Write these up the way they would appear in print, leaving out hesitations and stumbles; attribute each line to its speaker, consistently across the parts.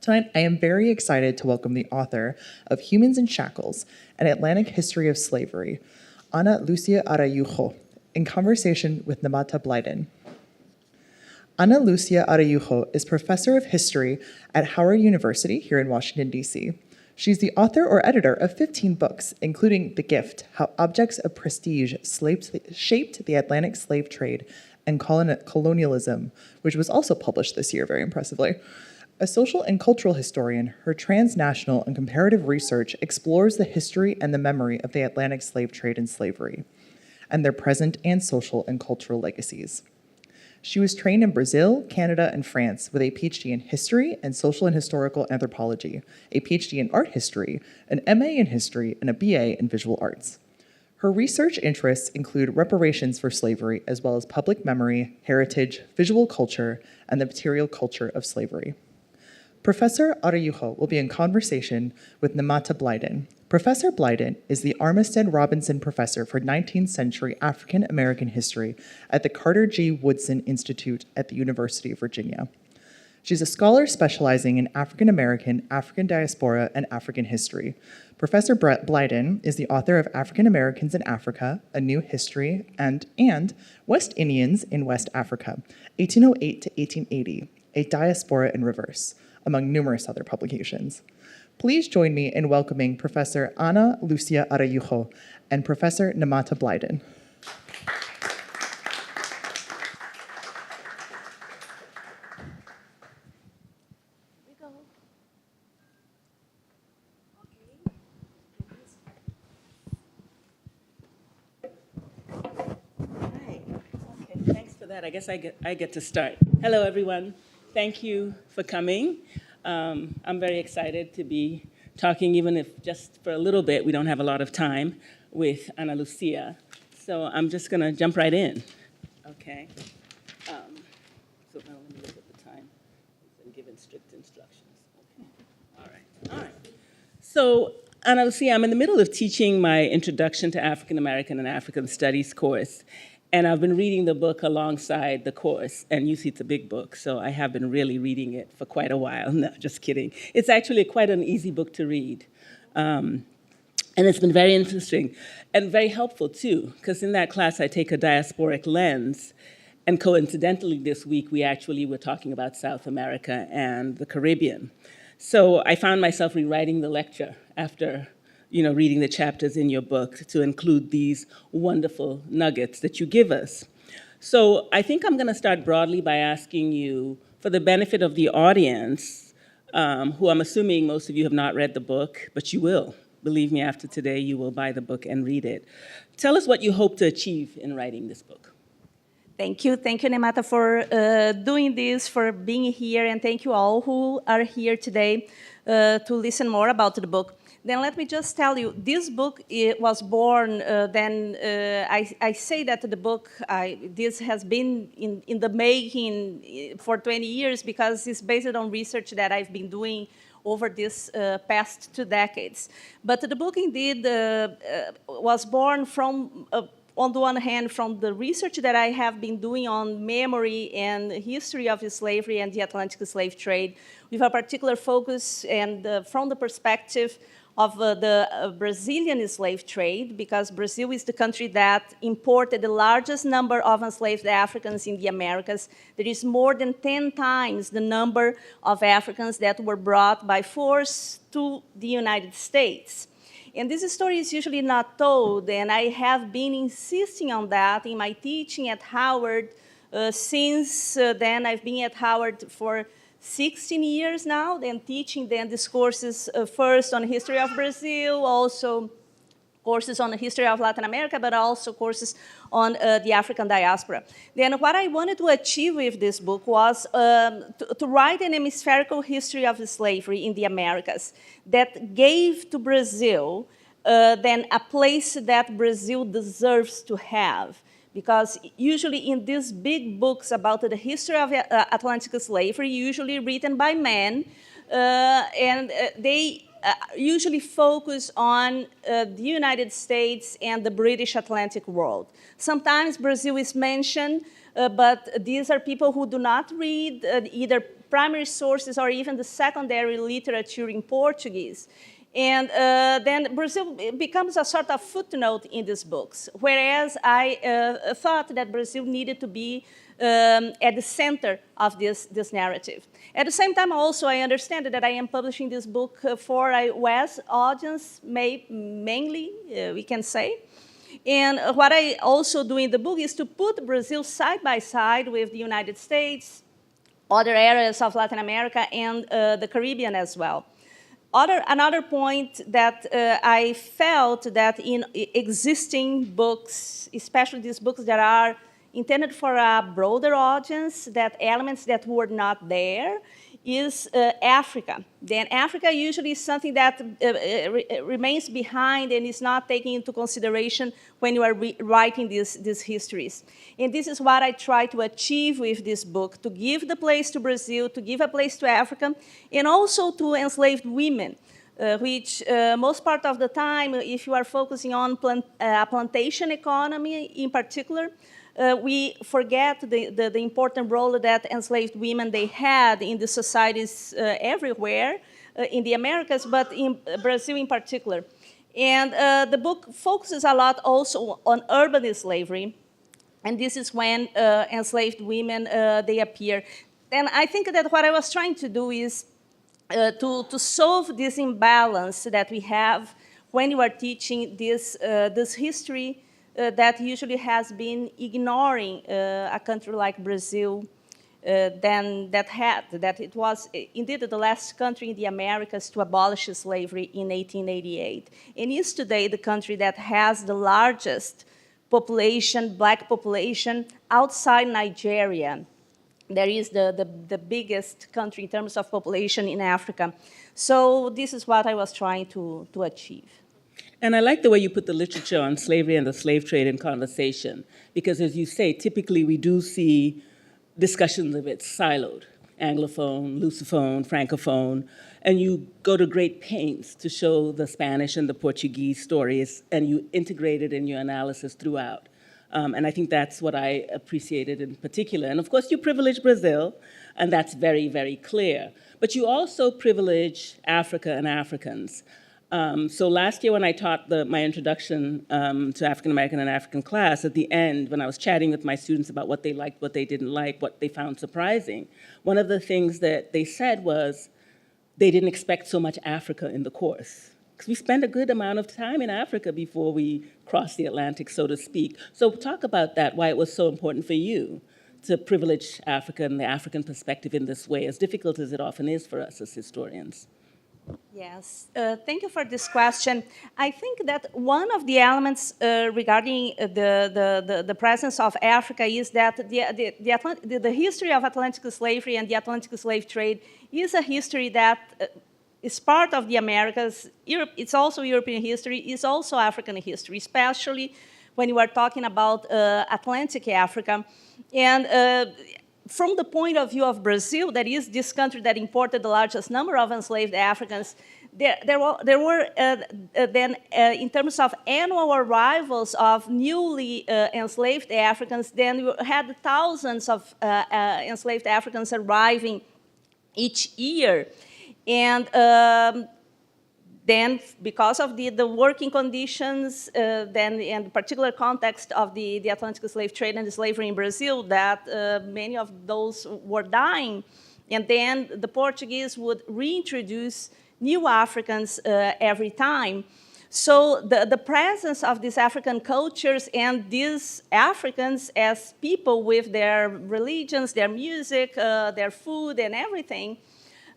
Speaker 1: Tonight, I am very excited to welcome the author of Humans in Shackles, An Atlantic History of Slavery, Ana Lucia Araujo, in conversation with Nemata Blyden. Ana Lucia Araujo is professor of history at Howard University here in Washington, D.C. She's the author or editor of 15 books, including The Gift, How Objects of Prestige Shaped the Atlantic Slave Trade and Colonialism, which was also published this year very impressively. A social and cultural historian, her transnational and comparative research explores the history and the memory of the Atlantic slave trade and slavery, and their present and social and cultural legacies. She was trained in Brazil, Canada, and France with a PhD in history and social and historical anthropology, a PhD in art history, an MA in history, and a BA in visual arts. Her research interests include reparations for slavery, as well as public memory, heritage, visual culture, and the material culture of slavery. Professor Araujo will be in conversation with Nemata Blyden. Professor Blyden is the Armistead Robinson Professor for 19th Century African American History at the Carter G. Woodson Institute at the University of Virginia. She's a scholar specializing in African American, African diaspora, and African history. Professor Blyden is the author of African Americans in Africa, A New History, and West Indians in West Africa, 1808 to 1880, A Diaspora in Reverse, among numerous other publications. Please join me in welcoming Professor Ana Lucia Araujo and Professor Nemata Blyden.
Speaker 2: Thanks for that. I guess I get to start. Hello, everyone. Thank you for coming. I'm very excited to be talking, even if just for a little bit, we don't have a lot of time, with Ana Lucia. So I'm just going to jump right in. Okay. So now let me look at the time. I've been given strict instructions. Okay. All right. So Ana Lucia, I'm in the middle of teaching my Introduction to African American and African Studies course. And I've been reading the book alongside the course, and you see it's a big book, so I have been really reading it for quite a while. No, just kidding. It's actually quite an easy book to read. And it's been very interesting and very helpful, too, because in that class I take a diasporic lens, and coincidentally this week we actually were talking about South America and the Caribbean. So I found myself rewriting the lecture after reading the chapters in your book to include these wonderful nuggets that you give us. So I think I'm going to start broadly by asking you, for the benefit of the audience, who I'm assuming most of you have not read the book, but you will. Believe me, after today, you will buy the book and read it. Tell us what you hope to achieve in writing this book.
Speaker 3: Thank you, Nemata, for doing this, for being here, and thank you all who are here today to listen more about the book. Then let me just tell you, this book was born, I say that the book, this has been in the making for 20 years because it's based on research that I've been doing over this past 2 decades. But the book indeed was born from, on the one hand, from the research that I have been doing on memory and history of slavery and the Atlantic slave trade, with a particular focus and from the perspective of the Brazilian slave trade, because Brazil is the country that imported the largest number of enslaved Africans in the Americas. There is more than 10 times the number of Africans that were brought by force to the United States. And this story is usually not told, and I have been insisting on that in my teaching at Howard. Since then, I've been at Howard for 16 years now, then teaching these courses first on the history of Brazil, also courses on the history of Latin America, but also courses on the African diaspora. Then what I wanted to achieve with this book was to write an hemispherical history of slavery in the Americas that gave to Brazil then a place that Brazil deserves to have. Because usually in these big books about the history of Atlantic slavery, usually written by men, and they usually focus on the United States and the British Atlantic world. Sometimes Brazil is mentioned, but these are people who do not read either primary sources or even the secondary literature in Portuguese. And then Brazil becomes a sort of footnote in these books, whereas I thought that Brazil needed to be at the center of this narrative. At the same time, also, I understand that I am publishing this book for a West audience, mainly, we can say. And what I also do in the book is to put Brazil side by side with the United States, other areas of Latin America, and the Caribbean as well. Another point that I felt that in existing books, especially these books that are intended for a broader audience, that elements that were not there, is Africa. Then Africa usually is something that remains behind and is not taken into consideration when you are writing these histories. And this is what I try to achieve with this book, to give the place to Brazil, to give a place to Africa, and also to enslaved women, which most part of the time, if you are focusing on plantation economy in particular, we forget the important role that enslaved women they had in the societies everywhere, in the Americas, but in Brazil in particular. And the book focuses a lot also on urban slavery, and this is when enslaved women, they appear. And I think that what I was trying to do is to solve this imbalance that we have when you are teaching this history that usually has been ignoring a country like Brazil, that it was indeed the last country in the Americas to abolish slavery in 1888, and is today the country that has the largest population, black population, outside Nigeria. There is the biggest country in terms of population in Africa. So this is what I was trying to achieve.
Speaker 2: And I like the way you put the literature on slavery and the slave trade in conversation, because as you say, typically we do see discussions of it siloed, Anglophone, Lusophone, Francophone, and you go to great pains to show the Spanish and the Portuguese stories, and you integrate it in your analysis throughout. And I think that's what I appreciated in particular. And of course, you privilege Brazil, and that's very, very clear. But you also privilege Africa and Africans. So last year when I taught my introduction to African American and African class, at the end, when I was chatting with my students about what they liked, what they didn't like, what they found surprising, one of the things that they said was they didn't expect so much Africa in the course. Because we spend a good amount of time in Africa before we cross the Atlantic, so to speak. So talk about that, why it was so important for you to privilege Africa and the African perspective in this way, as difficult as it often is for us as historians.
Speaker 3: Yes, thank you for this question. I think that one of the elements regarding the presence of Africa is that the history of Atlantic slavery and the Atlantic slave trade is a history that is part of the Americas. Europe, it's also European history, it's also African history, especially when you are talking about Atlantic Africa. And from the point of view of Brazil, that is this country that imported the largest number of enslaved Africans, there were then, in terms of annual arrivals of newly enslaved Africans, then you had thousands of enslaved Africans arriving each year. And then, because of the working conditions, then in the particular context of the Atlantic slave trade and the slavery in Brazil, that many of those were dying, and then the Portuguese would reintroduce new Africans every time. So the presence of these African cultures and these Africans as people with their religions, their music, their food, and everything,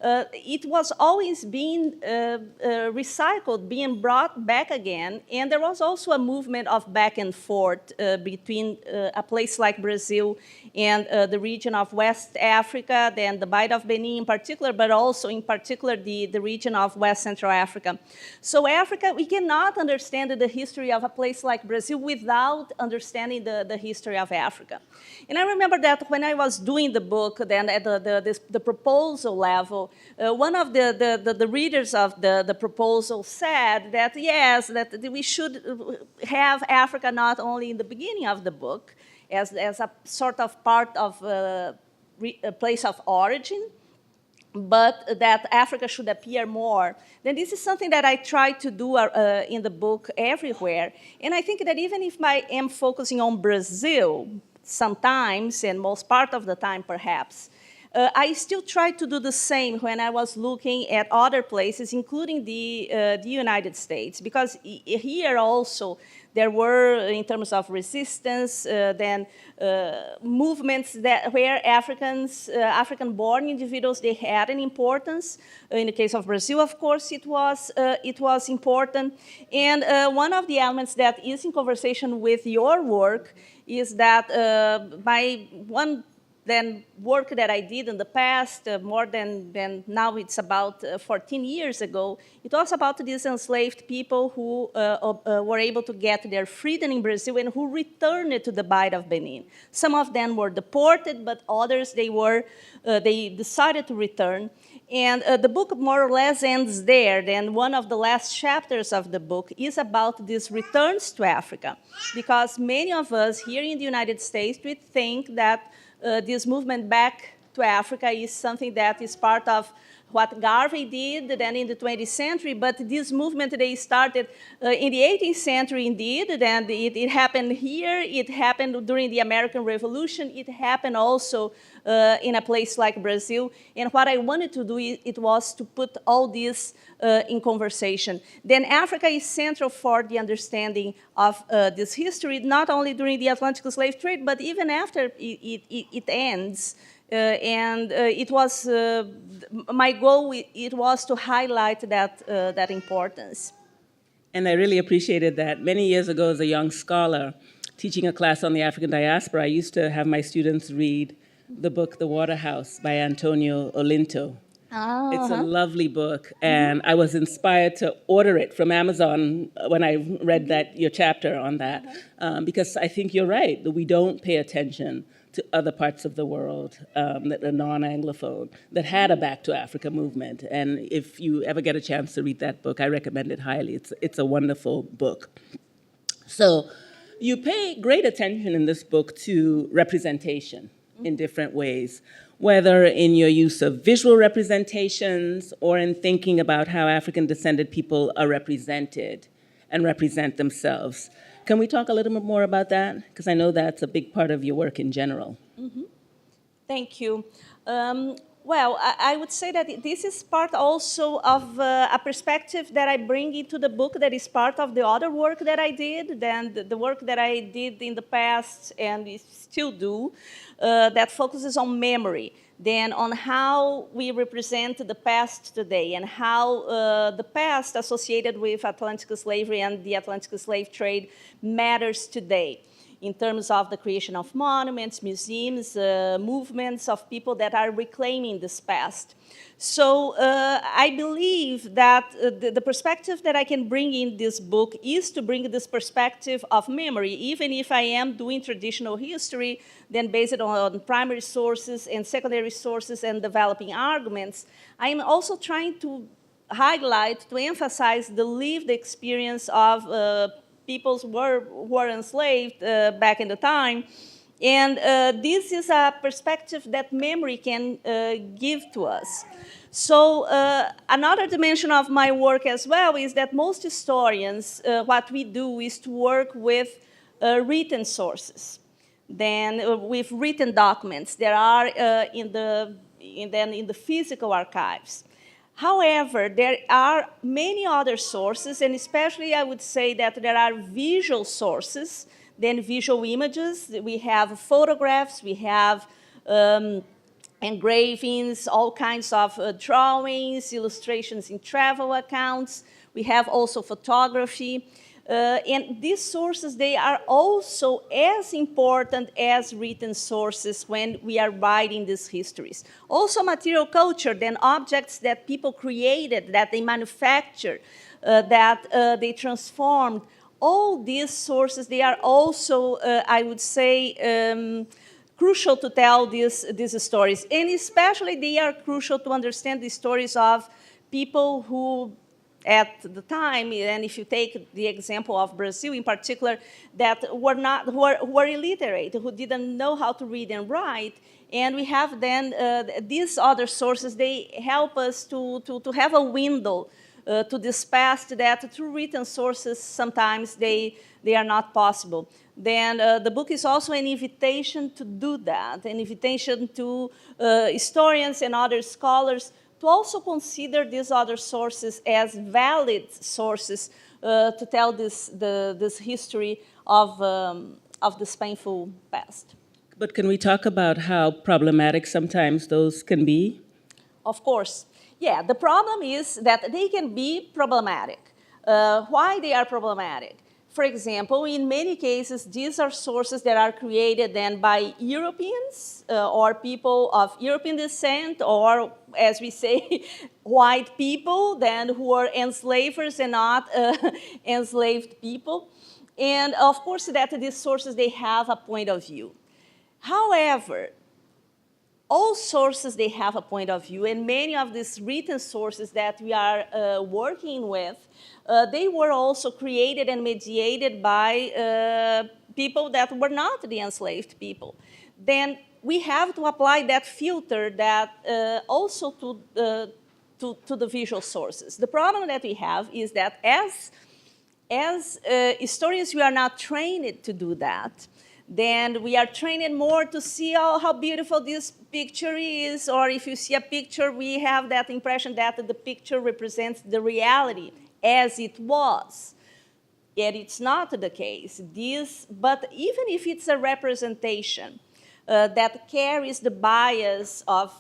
Speaker 3: it was always being recycled, being brought back again. And there was also a movement of back and forth between a place like Brazil and the region of West Africa, then the Bight of Benin in particular, but also in particular the region of West Central Africa. So Africa, we cannot understand the history of a place like Brazil without understanding the history of Africa. And I remember that when I was doing the book, then at the proposal level, one of the readers of the proposal said that, yes, that we should have Africa not only in the beginning of the book as a sort of part of a place of origin, but that Africa should appear more, then this is something that I try to do in the book everywhere. And I think that even if I am focusing on Brazil sometimes, and most part of the time perhaps, I still tried to do the same when I was looking at other places, including the United States, because here also there were, in terms of resistance, movements where African-born individuals, they had an importance. In the case of Brazil, of course, it was important. And one of the elements that is in conversation with your work is that one work that I did in the past, more than now it's about 14 years ago, it was about these enslaved people who were able to get their freedom in Brazil and who returned to the Bight of Benin. Some of them were deported, but others, they decided to return. And the book more or less ends there. Then one of the last chapters of the book is about these returns to Africa, because many of us here in the United States, we think that this movement back to Africa is something that is part of what Garvey did then in the 20th century, but this movement, they started in the 18th century indeed, and it happened here, it happened during the American Revolution, it happened also in a place like Brazil, and what I wanted to do, it was to put all this in conversation. Then Africa is central for the understanding of this history, not only during the Atlantic slave trade, but even after it ends. It was my goal. It was to highlight that importance.
Speaker 2: And I really appreciated that. Many years ago, as a young scholar, teaching a class on the African diaspora, I used to have my students read the book *The Waterhouse* by Antonio Olinto. Oh, it's a lovely book, and I was inspired to order it from Amazon when I read your chapter on that, because I think you're right, that we don't pay attention to other parts of the world that are non-Anglophone, that had a Back to Africa movement. And if you ever get a chance to read that book, I recommend it highly. It's a wonderful book. So you pay great attention in this book to representation in different ways, whether in your use of visual representations or in thinking about how African-descended people are represented and represent themselves. Can we talk a little bit more about that? Because I know that's a big part of your work in general.
Speaker 3: Mm-hmm. Thank you. Well, I would say that this is part also of a perspective that I bring into the book that is part of the other work that I did, then the work that I did in the past and still do, that focuses on memory, then on how we represent the past today and how the past associated with Atlantic slavery and the Atlantic slave trade matters today, in terms of the creation of monuments, museums, movements of people that are reclaiming this past. So I believe that the perspective that I can bring in this book is to bring this perspective of memory, even if I am doing traditional history, then based on primary sources and secondary sources and developing arguments. I am also trying to highlight, to emphasize the lived experience of peoples who were enslaved back in the time. And this is a perspective that memory can give to us. So another dimension of my work as well is that most historians, what we do is to work with written sources, then with written documents. There are in the physical archives. However, there are many other sources, and especially I would say that there are visual sources, then visual images. We have photographs, we have engravings, all kinds of drawings, illustrations in travel accounts. We have also photography. And these sources, they are also as important as written sources when we are writing these histories. Also material culture, then objects that people created, that they manufactured, that they transformed. All these sources, they are also, I would say, crucial to tell these stories. And especially they are crucial to understand the stories of people who at the time, and if you take the example of Brazil in particular, that were illiterate, who didn't know how to read and write, And we have then these other sources, they help us to have a window to this past that through written sources, sometimes they are not possible. Then the book is also an invitation to do that, an invitation to historians and other scholars to also consider these other sources as valid sources to tell this history of this painful past.
Speaker 2: But can we talk about how problematic sometimes those can be?
Speaker 3: Of course. Yeah, the problem is that they can be problematic. Why they are problematic? For example, in many cases, these are sources that are created then by Europeans or people of European descent, or as we say, white people then who are enslavers and not enslaved people. And of course, that these sources, they have a point of view. However, all sources, they have a point of view, and many of these written sources that we are working with, they were also created and mediated by people that were not the enslaved people. Then we have to apply that filter that also to the visual sources. The problem that we have is that as historians, we are not trained to do that. Then we are trained more to see how beautiful this picture is, or if you see a picture, we have that impression that the picture represents the reality as it was. Yet it's not the case. But even if it's a representation that carries the bias of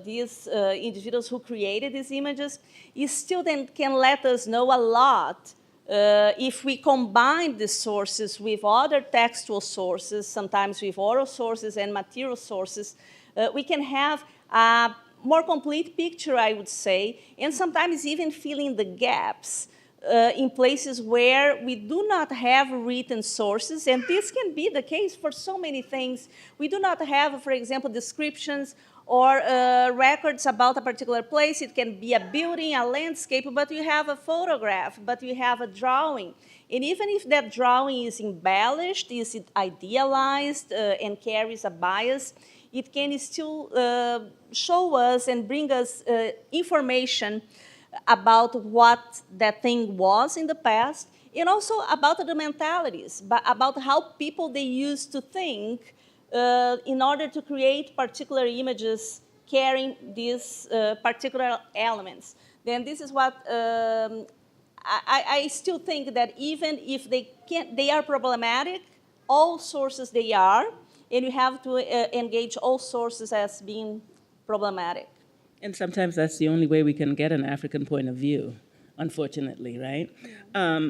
Speaker 3: these individuals who created these images, it still then can let us know a lot if we combine the sources with other textual sources, sometimes with oral sources and material sources, we can have a more complete picture, I would say, and sometimes even fill in the gaps in places where we do not have written sources, and this can be the case for so many things. We do not have, for example, descriptions or records about a particular place. It can be a building, a landscape, but you have a photograph, but you have a drawing. And even if that drawing is embellished, is it idealized and carries a bias, it can still show us and bring us information about what that thing was in the past, and also about the mentalities, about how people they used to think in order to create particular images carrying these particular elements. Then this is what I still think that even if they are problematic, all sources they are, and you have to engage all sources as being problematic.
Speaker 2: And sometimes that's the only way we can get an African point of view, unfortunately, right?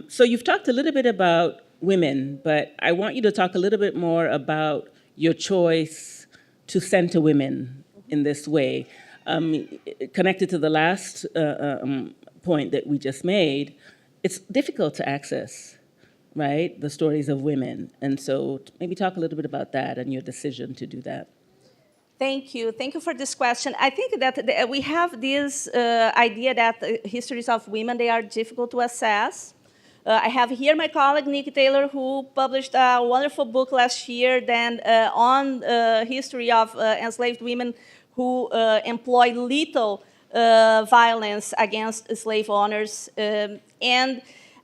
Speaker 2: So you've talked a little bit about women, but I want you to talk a little bit more about your choice to center women in this way. Connected to the last point that we just made, it's difficult to access, right, the stories of women. And so maybe talk a little bit about that and your decision to do that.
Speaker 3: Thank you. Thank you for this question. I think that we have this idea that histories of women, they are difficult to assess. I have here my colleague, Nikki Taylor, who published a wonderful book last year on history of enslaved women who employed lethal violence against slave owners. And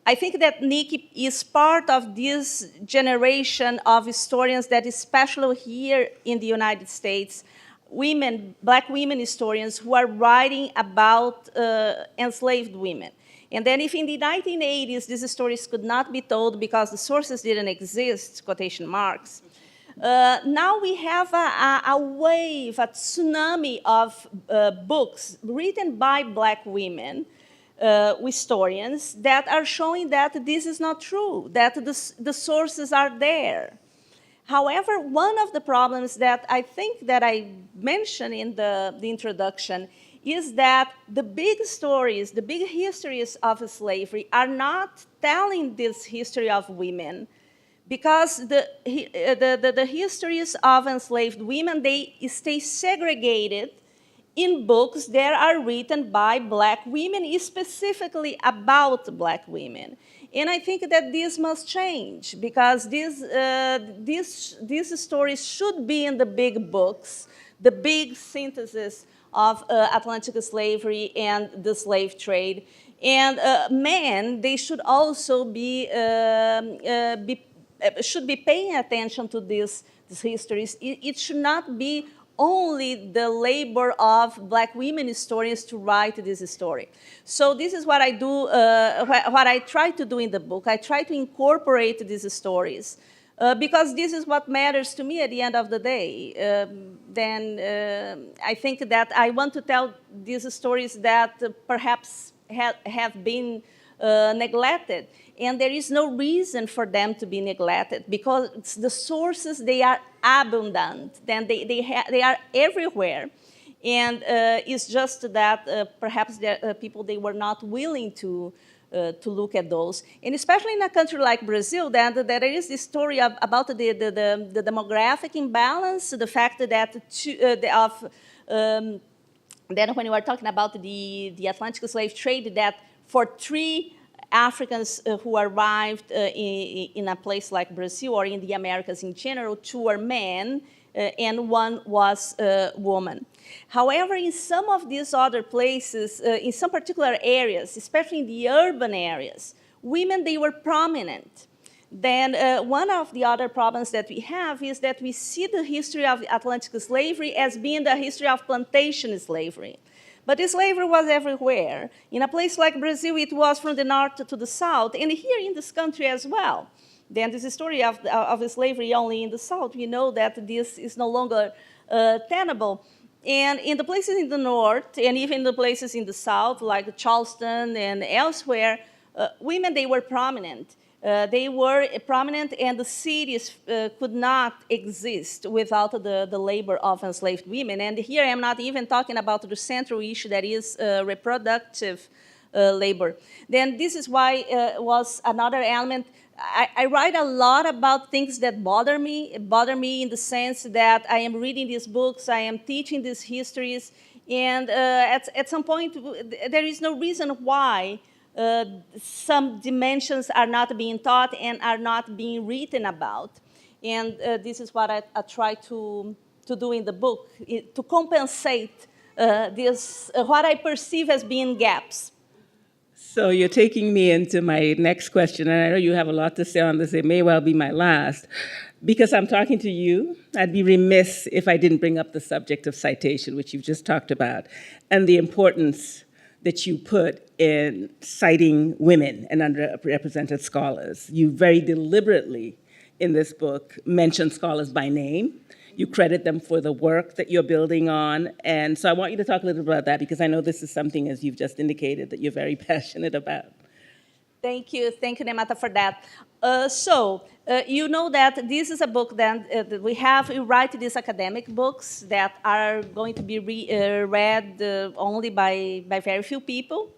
Speaker 3: I think that Nikki is part of this generation of historians that, especially here in the United States, Black women historians who are writing about enslaved women. And then if in the 1980s these stories could not be told because the sources didn't exist, quotation marks, now we have a wave, a tsunami of books written by Black women, historians, that are showing that this is not true, that the sources are there. However, one of the problems that I think that I mentioned in the introduction is that the big stories, the big histories of slavery are not telling this history of women, because the histories of enslaved women, they stay segregated in books that are written by Black women, specifically about Black women. And I think that this must change, because these stories should be in the big books the big synthesis of Atlantic slavery and the slave trade. And men, they should also should be paying attention to these histories. It should not be only the labor of Black women historians to write this story. So this is what I do, what I try to do in the book. I try to incorporate these stories because this is what matters to me at the end of the day. I think that I want to tell these stories that perhaps have been neglected. And there is no reason for them to be neglected because the sources, they are abundant, then they are everywhere. And it's just that perhaps people, they were not willing to look at those. And especially in a country like Brazil, that there is this story about the demographic imbalance, the fact that then when we were talking about the Atlantic slave trade, that for 3 Africans who arrived in a place like Brazil or in the Americas in general, 2 were men and 1 was a woman. However, in some of these other places, in some particular areas, especially in the urban areas, women, they were prominent. Then one of the other problems that we have is that we see the history of Atlantic slavery as being the history of plantation slavery. But slavery was everywhere. In a place like Brazil, it was from the north to the south, and here in this country as well. Then this story of slavery only in the south, we know that this is no longer tenable. And in the places in the north, and even the places in the south, like Charleston and elsewhere, women, they were prominent. They were prominent, and the cities could not exist without the labor of enslaved women. And here I'm not even talking about the central issue that is reproductive labor. Then this is why was another element. I write a lot about things that bother me in the sense that I am reading these books, I am teaching these histories, and at some point there is no reason why some dimensions are not being taught and are not being written about. And this is what I try to do in the book, to compensate what I perceive as being gaps.
Speaker 2: So you're taking me into my next question, and I know you have a lot to say on this. It may well be my last. Because I'm talking to you, I'd be remiss if I didn't bring up the subject of citation, which you've just talked about, and the importance that you put in citing women and underrepresented scholars. You very deliberately, in this book, mention scholars by name. You credit them for the work that you're building on. And so I want you to talk a little bit about that, because I know this is something, as you've just indicated, that you're very passionate about.
Speaker 3: Thank you, Nemata, for that. You know that this is a book that we write these academic books that are going to be read only by very few people.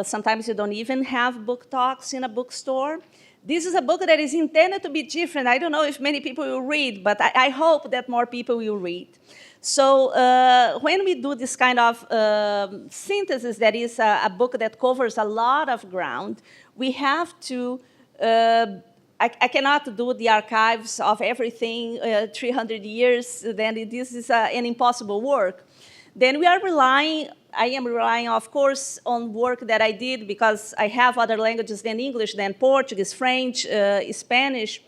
Speaker 3: Sometimes you don't even have book talks in a bookstore. This is a book that is intended to be different. I don't know if many people will read, but I hope that more people will read. So when we do this kind of synthesis, that is a book that covers a lot of ground, we have to, I cannot do the archives of everything 300 years, then this is an impossible work. Then I am relying, of course, on work that I did because I have other languages than English, than Portuguese, French, Spanish.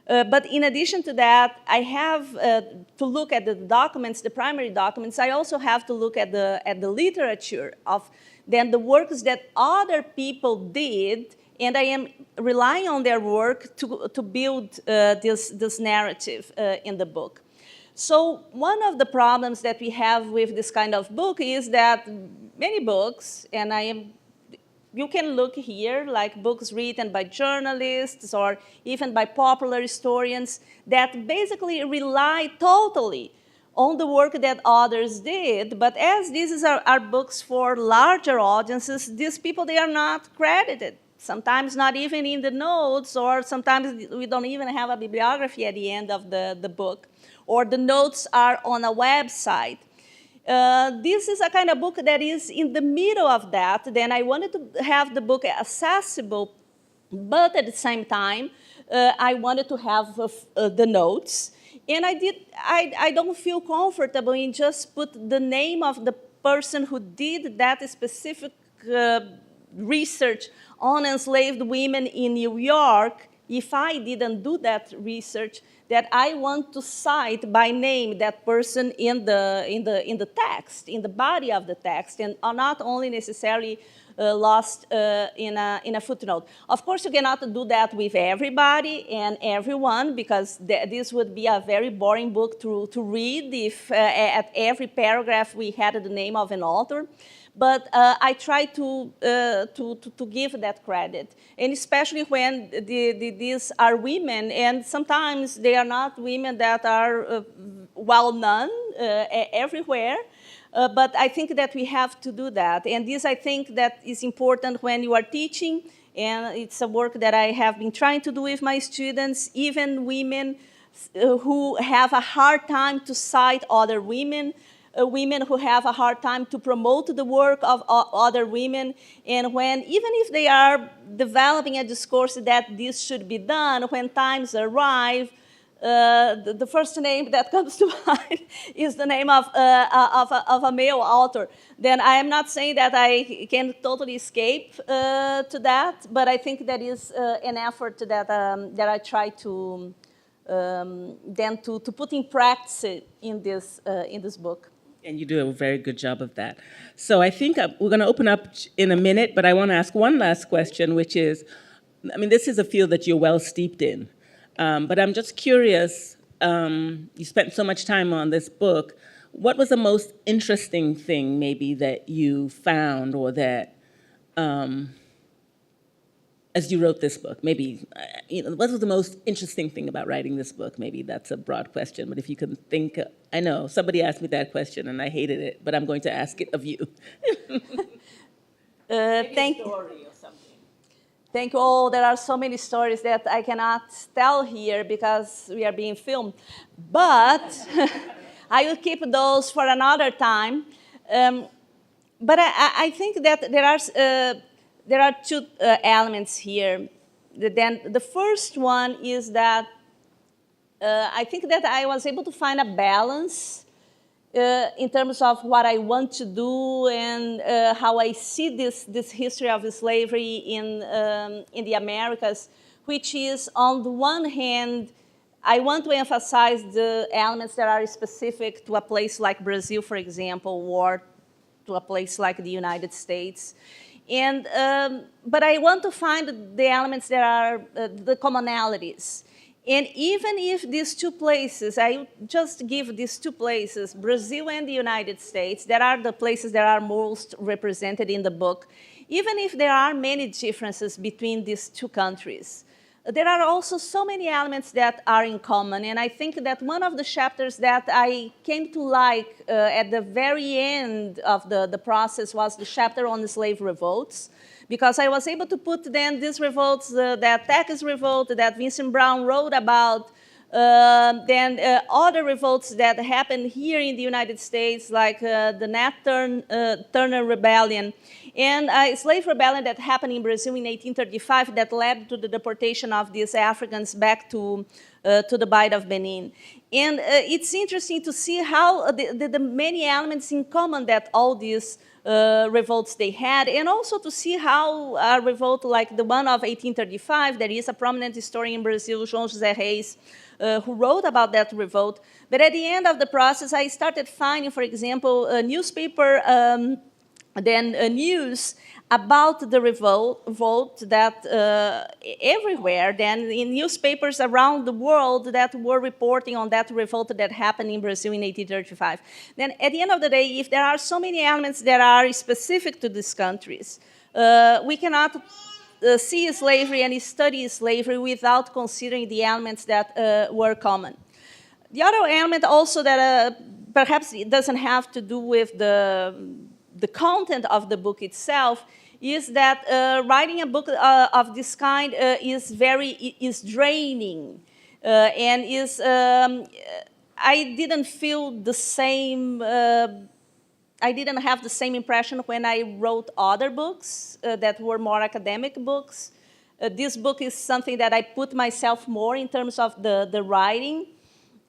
Speaker 3: But in addition to that, I have to look at the documents, the primary documents. I also have to look at the literature of then the works that other people did, and I am relying on their work to build this narrative in the book. So one of the problems that we have with this kind of book is that many books, and you can look here, like books written by journalists or even by popular historians that basically rely totally on the work that others did. But as these are books for larger audiences, these people, they are not credited. Sometimes not even in the notes, or sometimes we don't even have a bibliography at the end of the book, or the notes are on a website. This is a kind of book that is in the middle of that. Then I wanted to have the book accessible, but at the same time, I wanted to have the notes. And I don't feel comfortable in just put the name of the person who did that specific research on enslaved women in New York if I didn't do that research, that I want to cite by name that person in the text, in the body of the text, and are not only necessarily lost in a footnote. Of course, you cannot do that with everybody and everyone, because this would be a very boring book to read if at every paragraph we had the name of an author. But I try to give that credit, and especially when these are women, and sometimes they are not women that are well known everywhere. But I think that we have to do that, and this I think that is important when you are teaching, and it's a work that I have been trying to do with my students, even women who have a hard time to cite other women. Women who have a hard time to promote the work of other women, and when, even if they are developing a discourse that this should be done, when times arrive, the first name that comes to mind is the name of a male author. Then I am not saying that I can totally escape to that, but I think that is an effort that I try to then to put in practice in this book.
Speaker 2: And you do a very good job of that. So I think we're going to open up in a minute, but I want to ask one last question, which is, I mean, this is a field that you're well steeped in, but I'm just curious, you spent so much time on this book, what was the most interesting thing maybe that you found, or that, as you wrote this book, maybe, what was the most interesting thing about writing this book? Maybe that's a broad question, but if you can think, I know, somebody asked me that question and I hated it, but I'm going to ask it of you.
Speaker 3: Thank you. Oh, there are so many stories that I cannot tell here because we are being filmed, but I will keep those for another time. But I think that there are two elements here. Then the first one is that I think that I was able to find a balance in terms of what I want to do and how I see this history of slavery in the Americas, which is, on the one hand, I want to emphasize the elements that are specific to a place like Brazil, for example, or to a place like the United States. And, but I want to find the elements that are the commonalities. And even if these two places, I just give these two places, Brazil and the United States, that are the places that are most represented in the book, even if there are many differences between these two countries, there are also so many elements that are in common. And I think that one of the chapters that I came to like at the very end of the process was the chapter on the slave revolts, because I was able to put then these revolts, that Texas revolt that Vincent Brown wrote about, then other revolts that happened here in the United States, like the Nat Turner Rebellion, and a slave rebellion that happened in Brazil in 1835 that led to the deportation of these Africans back to the Bight of Benin. And it's interesting to see how the many elements in common that all these revolts they had, and also to see how a revolt like the one of 1835, there is a prominent historian in Brazil, João José Reis, who wrote about that revolt. But at the end of the process, I started finding, for example, a newspaper news about the revolt that everywhere, then in newspapers around the world that were reporting on that revolt that happened in Brazil in 1835. Then at the end of the day, if there are so many elements that are specific to these countries, we cannot see slavery and study slavery without considering the elements that were common. The other element also that perhaps it doesn't have to do with the content of the book itself is that writing a book of this kind is draining and is I didn't feel the same. I didn't have the same impression when I wrote other books that were more academic books. This book is something that I put myself more in terms of the writing.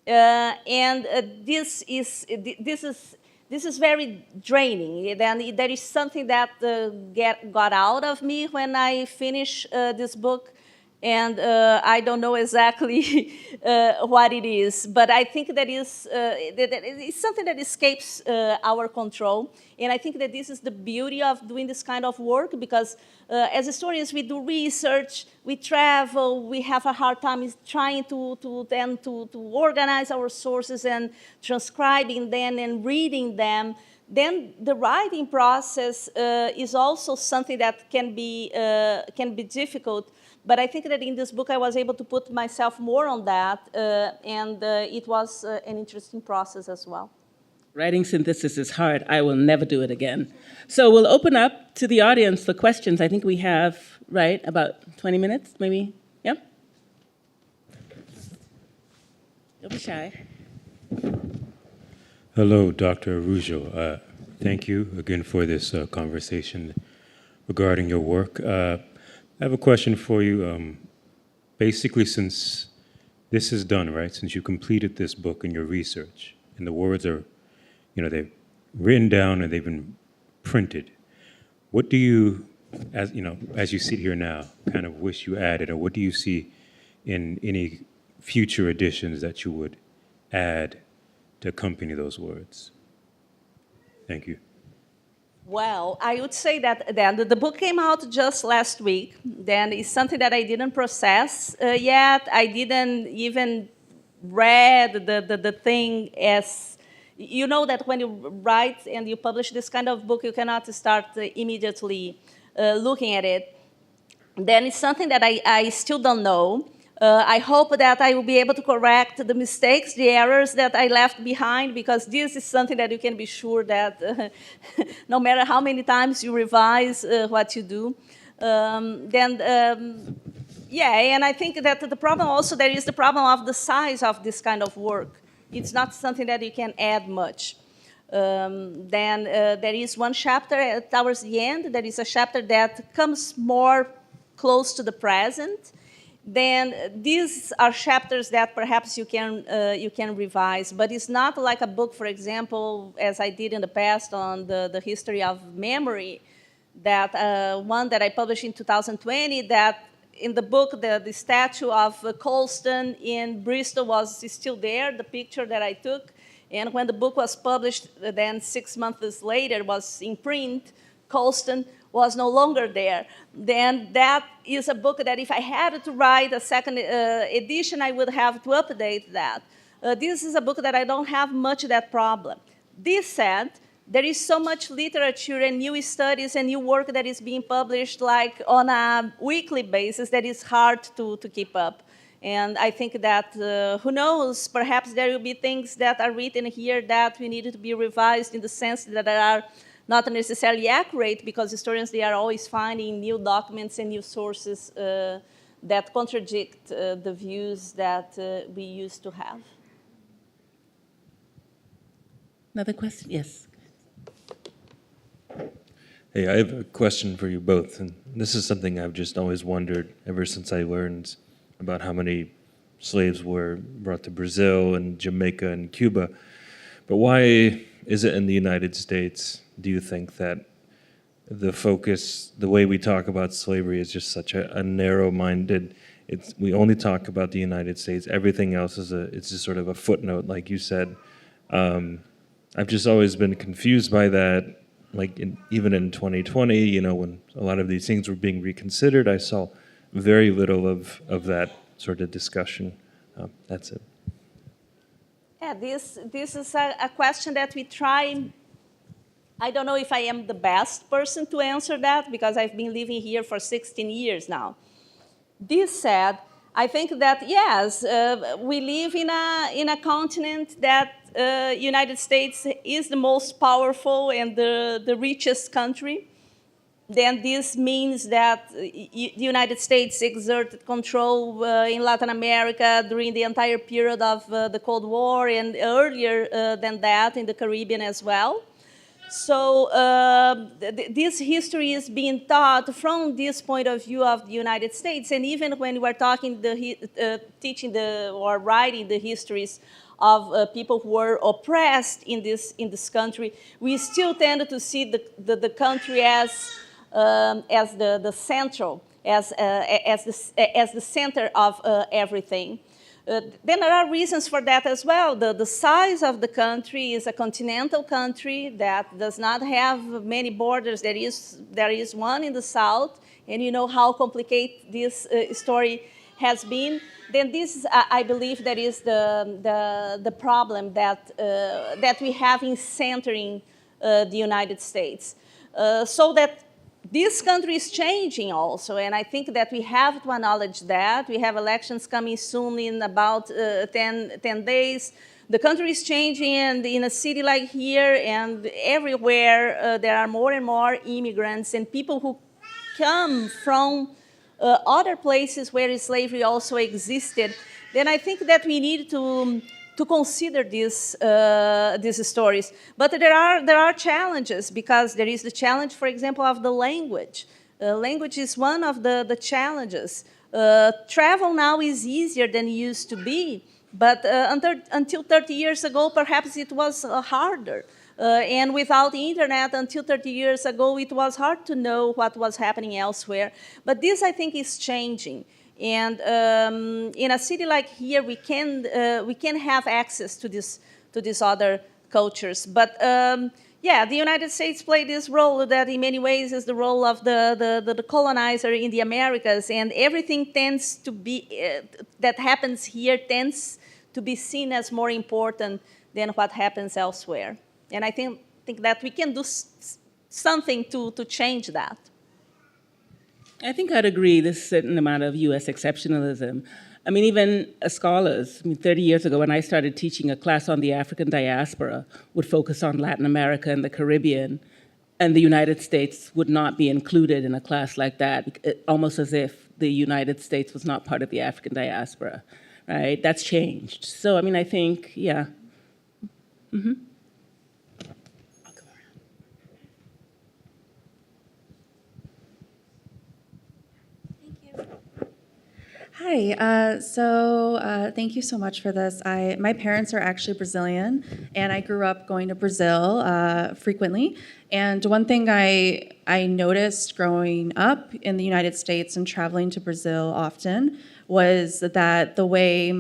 Speaker 3: And this is very draining. Then there is something that got out of me when I finished this book, and I don't know exactly what it is, but I think that it's something that escapes our control. And I think that this is the beauty of doing this kind of work, because as historians, we do research, we travel, we have a hard time trying to organize our sources and transcribing them and reading them. Then the writing process is also something that can be difficult. But I think that in this book, I was able to put myself more on that, and it was an interesting process as well.
Speaker 2: Writing synthesis is hard. I will never do it again. So we'll open up to the audience for questions. I think we have, right, about 20 minutes, maybe? Yeah? Don't be shy.
Speaker 4: Hello, Dr. Araujo. Thank you again for this conversation regarding your work. I have a question for you. Basically, since this is done, right, since you completed this book and your research, and the words are, they've written down and they've been printed, what do you, as you sit here now, kind of wish you added, or what do you see in any future editions that you would add to accompany those words? Thank you.
Speaker 3: Well, I would say that the book came out just last week. Then it's something that I didn't process yet. I didn't even read the thing as, you know that when you write and you publish this kind of book, you cannot start immediately looking at it. Then it's something that I still don't know. I hope that I will be able to correct the mistakes, the errors that I left behind, because this is something that you can be sure that no matter how many times you revise what you do, yeah, and I think that the problem also, there is the problem of the size of this kind of work. It's not something that you can add much. Then there is one chapter towards the end, there is a chapter that comes more close to the present. Then these are chapters that perhaps you can revise, but it's not like a book, for example, as I did in the past on the history of memory, that one that I published in 2020, that in the book, the statue of Colston in Bristol was still there, the picture that I took, and when the book was published, then 6 months later, was in print, Colston was no longer there. Then that is a book that if I had to write a second edition, I would have to update that. This is a book that I don't have much of that problem. This said, there is so much literature and new studies and new work that is being published like on a weekly basis that is hard to keep up. And I think that, who knows, perhaps there will be things that are written here that we need to be revised in the sense that there are not necessarily accurate, because historians, they are always finding new documents and new sources that contradict the views that we used to have.
Speaker 2: Another question? Yes.
Speaker 5: Hey, I have a question for you both, and this is something I've just always wondered ever since I learned about how many slaves were brought to Brazil and Jamaica and Cuba. But why is it in the United States, do you think, that the focus, the way we talk about slavery is just such a narrow-minded, we only talk about the United States, everything else it's just sort of a footnote, like you said. I've just always been confused by that, like even in 2020, when a lot of these things were being reconsidered, I saw very little of that sort of discussion. That's it.
Speaker 3: Yeah, this is a question that we try. I don't know if I am the best person to answer that, because I've been living here for 16 years now. This said, I think that, yes, we live in a continent that United States is the most powerful and the richest country. Then this means that the United States exerted control in Latin America during the entire period of the Cold War, and earlier than that in the Caribbean as well. So this history is being taught from this point of view of the United States. And even when we're talking, teaching or writing the histories of people who were oppressed in this country, we still tend to see the country as the central, as the center of everything. Then there are reasons for that as well. The size of the country is a continental country that does not have many borders. There is one in the south, and you know how complicated this story has been. Then this, I believe, that is the problem that we have in centering the United States, so that this country is changing also, and I think that we have to acknowledge that. We have elections coming soon in about 10 days. The country is changing, and in a city like here and everywhere, there are more and more immigrants and people who come from other places where slavery also existed. Then I think that we need to consider these stories. But there are challenges, because there is the challenge, for example, of the language. Language is one of the challenges. Travel now is easier than it used to be, but until 30 years ago, perhaps it was harder. And without the internet, until 30 years ago, it was hard to know what was happening elsewhere. But this, I think, is changing. And in a city like here, we can have access to these other cultures. But yeah, the United States played this role that, in many ways, is the role of the colonizer in the Americas, and everything tends to be that happens here tends to be seen as more important than what happens elsewhere. And I think that we can do something to change that.
Speaker 2: I think I'd agree there's a certain amount of U.S. exceptionalism. I mean, even scholars, 30 years ago when I started teaching, a class on the African diaspora would focus on Latin America and the Caribbean, and the United States would not be included in a class like that, almost as if the United States was not part of the African diaspora, right? That's changed. So, I mean, I think, yeah. Mm-hmm.
Speaker 6: Hi, thank you so much for this. My parents are actually Brazilian, and I grew up going to Brazil frequently. And one thing I noticed growing up in the United States and traveling to Brazil often was that the way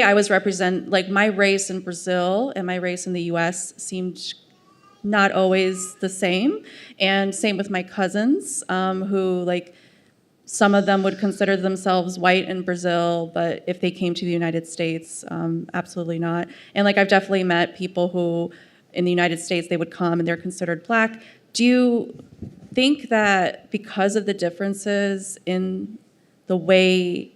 Speaker 6: I was represented, like my race in Brazil and my race in the US seemed not always the same. And same with my cousins, who some of them would consider themselves white in Brazil, but if they came to the United States, absolutely not. And I've definitely met people who, in the United States, they would come and they're considered black. Do you think that because of the differences in the way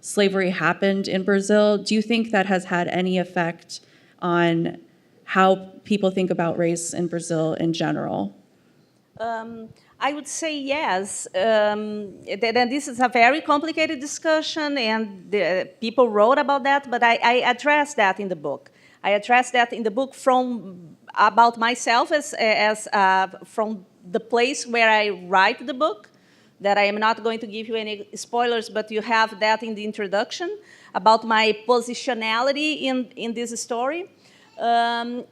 Speaker 6: slavery happened in Brazil, do you think that has had any effect on how people think about race in Brazil in general?
Speaker 3: I would say yes. This is a very complicated discussion, and people wrote about that, but I addressed that in the book. I addressed that in the book about myself as from the place where I write the book, that I am not going to give you any spoilers, but you have that in the introduction, about my positionality in this story. And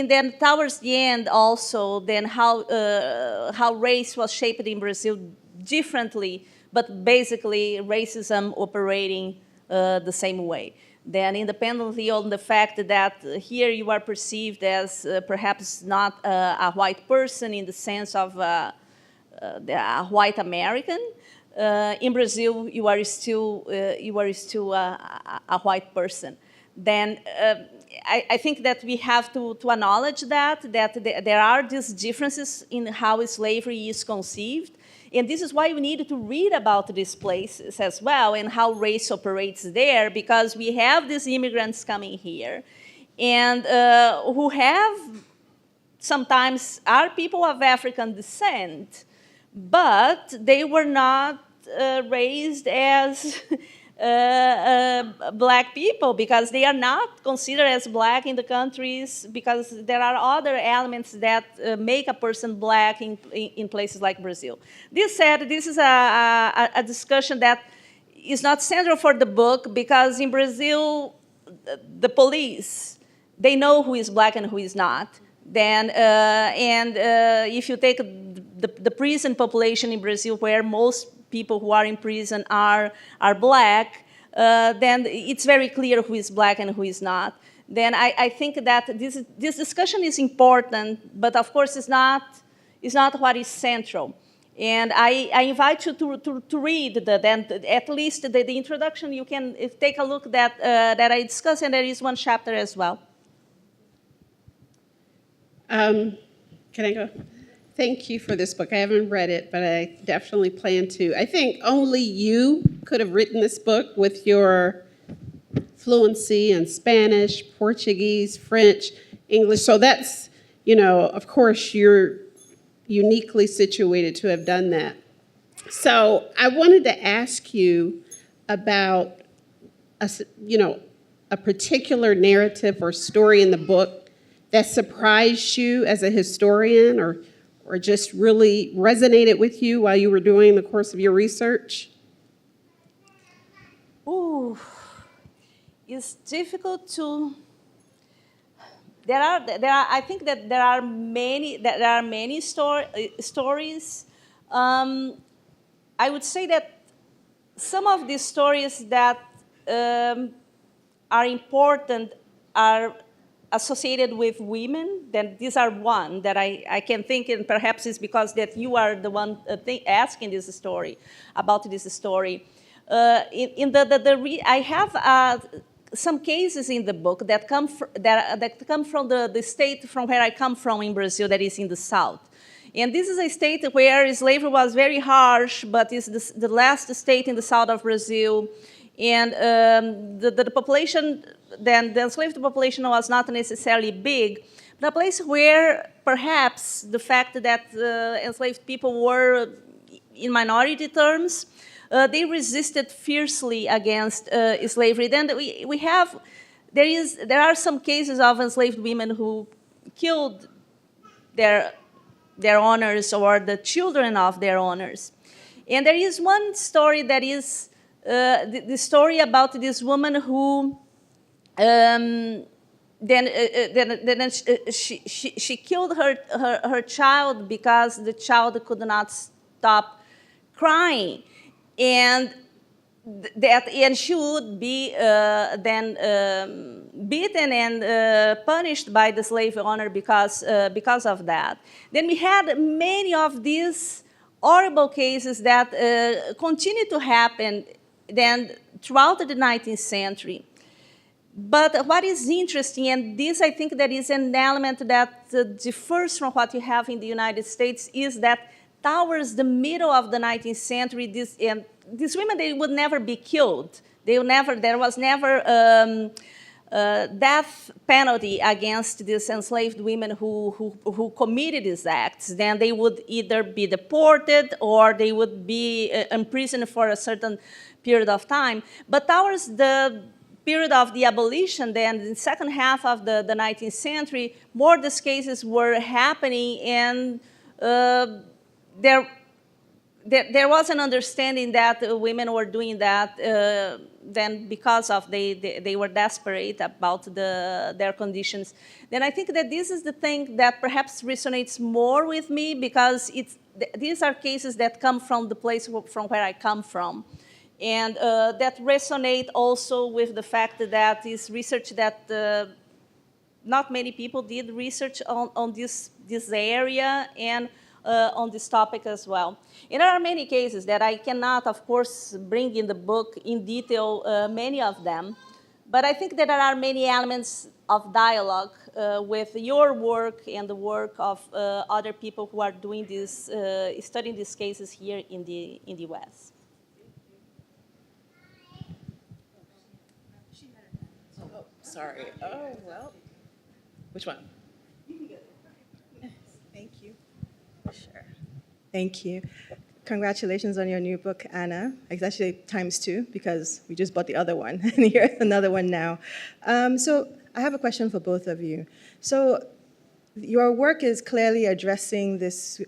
Speaker 3: then towards the end also, then how race was shaped in Brazil differently, but basically racism operating the same way. Then independently on the fact that here you are perceived as perhaps not a white person in the sense of a white American. In Brazil, you are still a white person. Then I think that we have to acknowledge that there are these differences in how slavery is conceived. And this is why we need to read about these places as well and how race operates there, because we have these immigrants coming here and who have sometimes are people of African descent, but they were not raised as black people because they are not considered as black in the countries because there are other elements that make a person black in places like Brazil. This said, this is a discussion that is not central for the book because in Brazil, the police, they know who is black and who is not. Then, if you take the prison population in Brazil, where most people who are in prison are black, then it's very clear who is black and who is not. Then I think that this discussion is important, but of course it's not what is central. And I invite you to read at least the introduction. You can take a look that I discuss, and there is one chapter as well.
Speaker 7: Can I go? Thank you for this book. I haven't read it, but I definitely plan to. I think only you could have written this book with your fluency in Spanish, Portuguese, French, English. So that's, of course, you're uniquely situated to have done that. So I wanted to ask you about a particular narrative or story in the book that surprised you as a historian or just really resonated with you while you were doing the course of your research?
Speaker 3: Ooh, it's difficult to. There are. I think that there are many stories. I would say that some of these stories that are important are associated with women. Then these are one that I can think, and perhaps it's because that you are the one asking this story about this story. I have some cases in the book that come from the state from where I come from in Brazil, that is in the south. And this is a state where slavery was very harsh, but it's the last state in the south of Brazil. And the population, then the enslaved population was not necessarily big, but a place where perhaps the fact that enslaved people were in minority terms, they resisted fiercely against slavery. Then there are some cases of enslaved women who killed their owners or the children of their owners. And there is one story that is the story about this woman who she killed her child because the child could not stop crying, and she would be then beaten and punished by the slave owner because of that. Then we had many of these horrible cases that continue to happen then throughout the 19th century. But what is interesting, and this I think that is an element that differs from what you have in the United States, is that towards the middle of the 19th century, these women, they would never be killed. There was never death penalty against these enslaved women who committed these acts. Then they would either be deported or they would be imprisoned for a certain period of time. But towards the period of the abolition, then in the second half of the 19th century, more of these cases were happening, and there was an understanding that women were doing that then because of they were desperate about their conditions. Then I think that this is the thing that perhaps resonates more with me, because these are cases that come from the place from where I come from. And that resonate also with the fact that is research that not many people did research on this area and on this topic as well. And there are many cases that I cannot, of course, bring in the book in detail, many of them. But I think that there are many elements of dialogue with your work and the work of other people who are doing this, studying these cases here in the US.
Speaker 8: Sorry. Oh, well. Which one? Thank you. Sure. Thank you.
Speaker 9: congratulations on your new book, Anna. It's actually ×2 because we just bought the other one, and here's another one now. So I have a question for both of you. So your work is clearly addressing this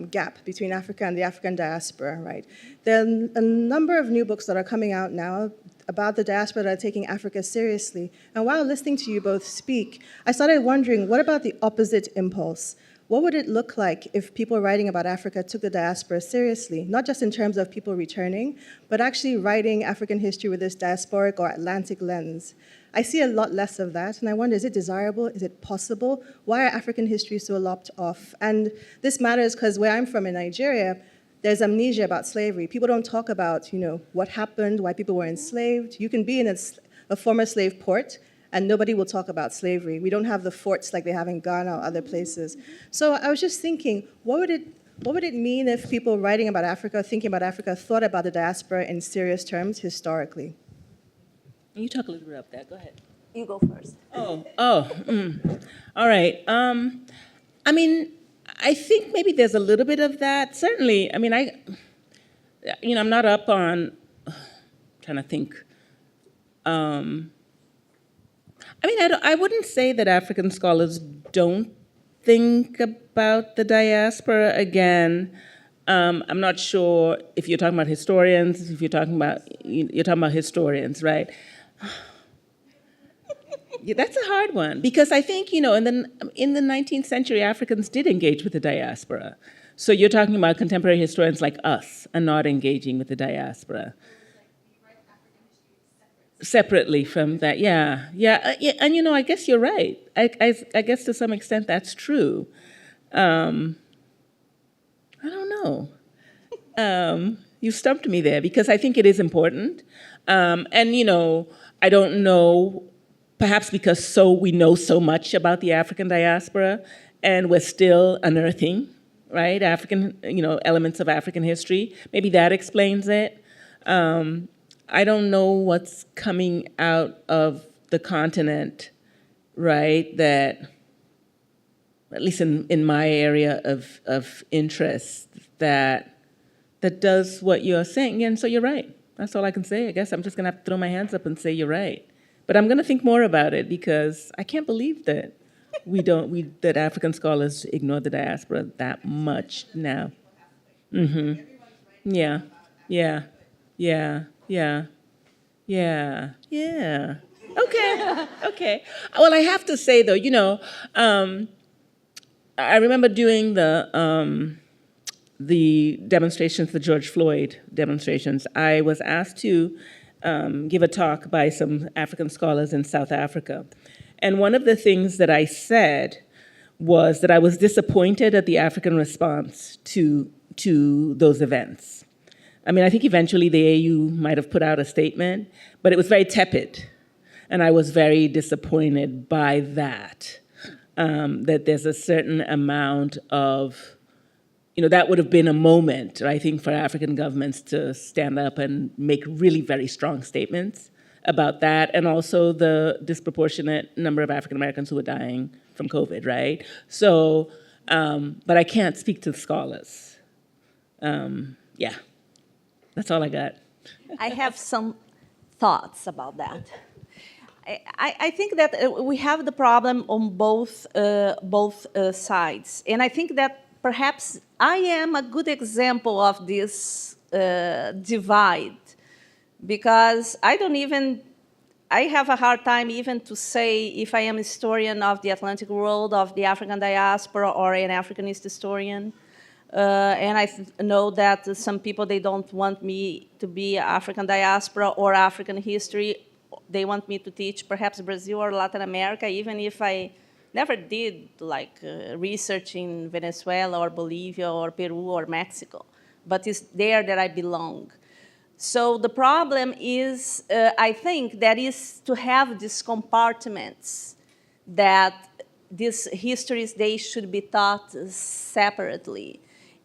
Speaker 9: gap between Africa and the African diaspora, right? There are a number of new books that are coming out now about the diaspora that are taking Africa seriously. And while listening to you both speak, I started wondering, what about the opposite impulse? What would it look like if people writing about Africa took the diaspora seriously, not just in terms of people returning, but actually writing African history with this diasporic or Atlantic lens? I see a lot less of that, and I wonder, is it desirable? Is it possible? Why are African histories so lopped off? And this matters because where I'm from in Nigeria, there's amnesia about slavery. People don't talk about, what happened, why people were enslaved. You can be in a former slave port, and nobody will talk about slavery. We don't have the forts like they have in Ghana or other places. So I was just thinking, what would it mean if people writing about Africa, thinking about Africa, thought about the diaspora in serious terms historically?
Speaker 2: You talk a little bit about that. Go ahead.
Speaker 3: You go first.
Speaker 2: All right. I mean, I think maybe there's a little bit of that. Certainly, I mean, I'm not up on, trying to think. I mean, I wouldn't say that African scholars don't think about the diaspora. Again, I'm not sure if you're talking about historians, you're talking about historians, right? Yeah, that's a hard one because I think, in the 19th century, Africans did engage with the diaspora. So you're talking about contemporary historians like us and not engaging with the diaspora. Separately from that, yeah. And I guess you're right. I guess to some extent that's true. I don't know. You stumped me there because I think it is important. And I don't know, perhaps because we know so much about the African diaspora and we're still unearthing, right, African, elements of African history. Maybe that explains it. I don't know what's coming out of the continent, right, that, at least in my area of interest, that does what you're saying. And so you're right. That's all I can say. I guess I'm just going to have to throw my hands up and say you're right. But I'm going to think more about it because I can't believe that that African scholars ignore the diaspora that much now. Mm-hmm. Yeah. Okay. Well, I have to say though, I remember doing the demonstrations, the George Floyd demonstrations. I was asked to give a talk by some African scholars in South Africa. And one of the things that I said was that I was disappointed at the African response to those events. I mean, I think eventually the AU might have put out a statement, but it was very tepid. And I was very disappointed by that, that there's a certain amount of, that would have been a moment, I think, for African governments to stand up and make really very strong statements about that, and also the disproportionate number of African Americans who were dying from COVID, right? So, but I can't speak to the scholars. Yeah. That's all I got.
Speaker 3: I have some thoughts about that. I think that we have the problem on both sides. And I think that perhaps I am a good example of this divide because I have a hard time even to say if I am a historian of the Atlantic world, of the African diaspora, or an Africanist historian. And I know that some people, they don't want me to be African diaspora or African history. They want me to teach perhaps Brazil or Latin America, even if I never did research in Venezuela or Bolivia or Peru or Mexico. But it's there that I belong. So the problem is, I think, that is to have these compartments that these histories, they should be taught separately.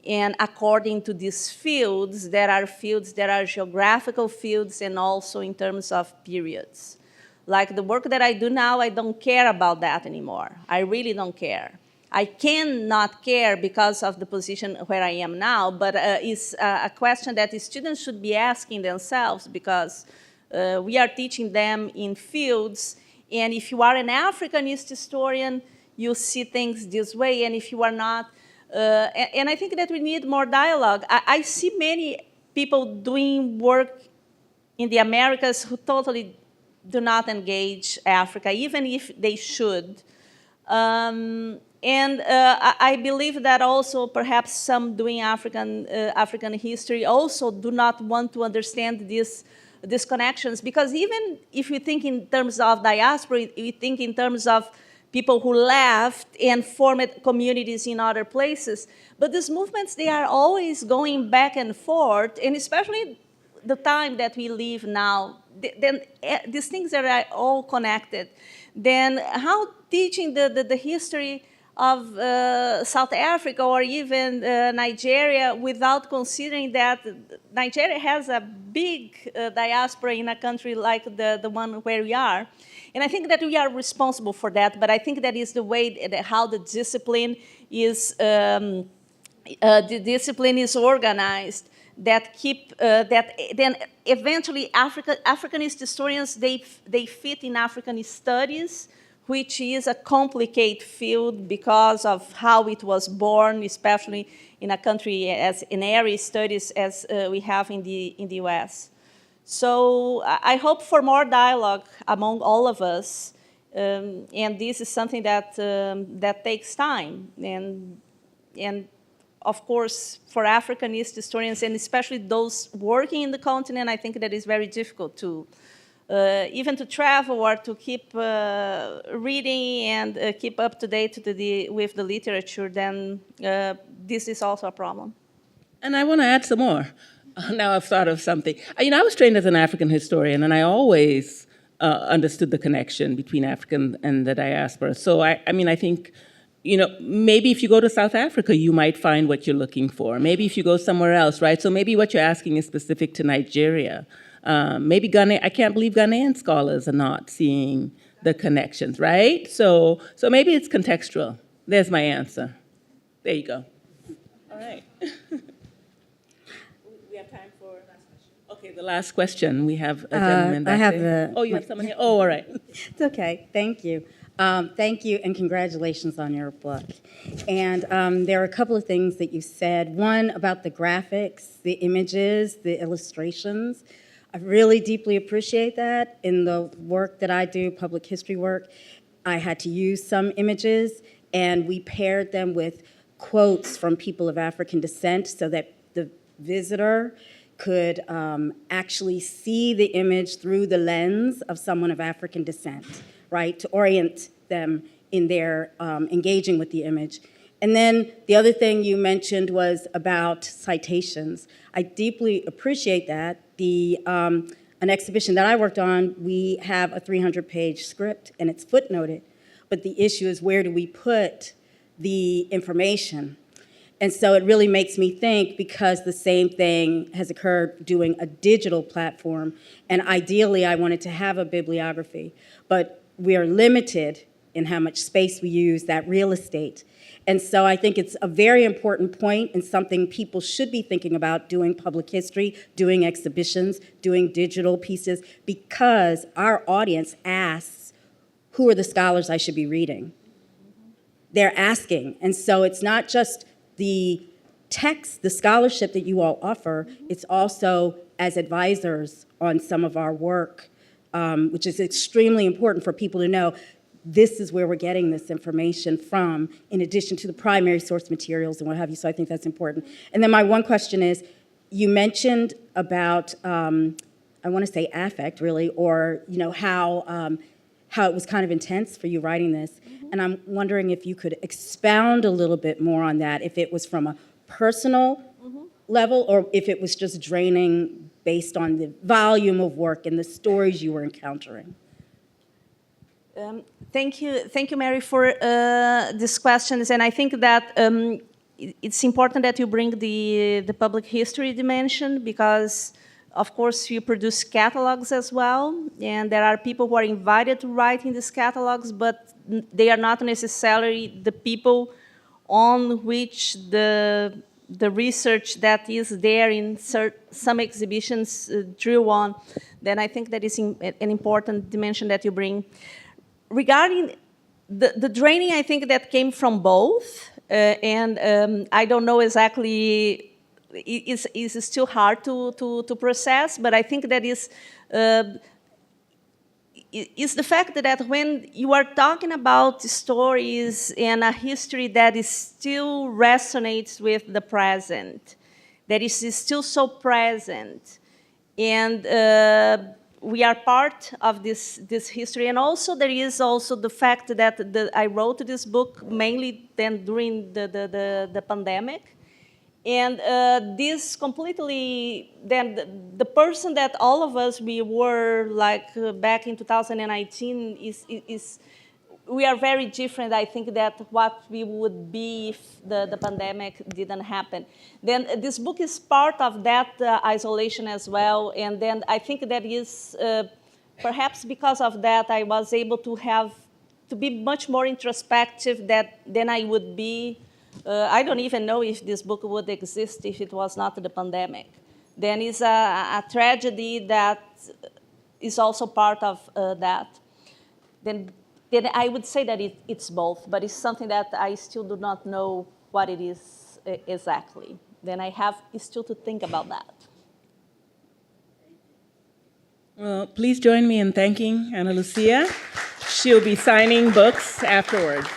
Speaker 3: And according to these fields, there are geographical fields and also in terms of periods. Like the work that I do now, I don't care about that anymore. I really don't care. I cannot care because of the position where I am now, but it's a question that the students should be asking themselves, because we are teaching them in fields, and if you are an Africanist historian, you see things this way, and if you are not, and I think that we need more dialogue. I see many people doing work in the Americas who totally do not engage Africa, even if they should. I believe that also perhaps some doing African history also do not want to understand these connections, because even if we think in terms of diaspora, we think in terms of people who left and formed communities in other places. But these movements, they are always going back and forth, and especially the time that we live now, then these things are all connected. Then how teaching the history of South Africa or even Nigeria without considering that Nigeria has a big diaspora in a country like the one where we are. And I think that we are responsible for that, but I think that is the way how the discipline is organized, that then eventually Africanist historians, they fit in African studies, which is a complicated field because of how it was born, especially in a country as in area studies as we have in the US. So I hope for more dialogue among all of us, and this is something that that takes time, and of course for Africanist historians and especially those working in the continent, I think that is very difficult to even to travel or to keep reading and keep up to date with the literature. Then this is also a problem.
Speaker 2: And I want to add some more. Now I've thought of something. I was trained as an African historian, and I always understood the connection between African and the diaspora. So I think, maybe if you go to South Africa, you might find what you're looking for. Maybe if you go somewhere else, right? So maybe what you're asking is specific to Nigeria. Maybe Ghana. I can't believe Ghanaian scholars are not seeing the connections, right? So maybe it's contextual. There's my answer. There you go. All right. We have time for last question. Okay, the last question. We have a gentleman back there. Oh, you have someone here? Oh, all right.
Speaker 10: It's okay. Thank you. Thank you, and congratulations on your book. And there are a couple of things that you said. One, about the graphics, the images, the illustrations. I really deeply appreciate that. In the work that I do, public history work, I had to use some images, and we paired them with quotes from people of African descent so that the visitor could actually see the image through the lens of someone of African descent, right, to orient them in their engaging with the image. And then the other thing you mentioned was about citations. I deeply appreciate that. An exhibition that I worked on, we have a 300-page script, and it's footnoted. But the issue is, where do we put the information? And so it really makes me think, because the same thing has occurred doing a digital platform, and ideally I wanted to have a bibliography, but we are limited in how much space we use, that real estate. And so I think it's a very important point and something people should be thinking about, doing public history, doing exhibitions, doing digital pieces, because our audience asks, who are the scholars I should be reading? They're asking. And so it's not just the text, the scholarship that you all offer, it's also as advisors on some of our work, which is extremely important for people to know. This is where we're getting this information from, in addition to the primary source materials and what have you, so I think that's important. And then my one question is, you mentioned about, I want to say affect, really, or how it was kind of intense for you writing this. And I'm wondering if you could expound a little bit more on that, if it was from a personal level or if it was just draining based on the volume of work and the stories you were encountering.
Speaker 3: Thank you, Mary, for these questions. And I think that it's important that you bring the public history dimension, because, of course, you produce catalogs as well. And there are people who are invited to write in these catalogs, but they are not necessarily the people on which the research that is there in some exhibitions drew on, then I think that is an important dimension that you bring. Regarding the draining, I think that came from both, and I don't know exactly, it's still hard to process, but I think that is the fact that when you are talking about stories and a history that is still resonates with the present, that is still so present, and we are part of this history. And also there is also the fact that I wrote this book mainly then during the pandemic. And this completely, then the person that all of us we were like back in 2019 is we are very different. I think that what we would be if the pandemic didn't happen. Then this book is part of that isolation as well. And then I think that is perhaps because of that I was able to be much more introspective than I would be. I don't even know if this book would exist if it was not the pandemic. Then it's a tragedy that is also part of that. Then I would say that it's both, but it's something that I still do not know what it is exactly. Then I have still to think about that.
Speaker 2: Well, please join me in thanking Ana Lucia. She'll be signing books afterwards.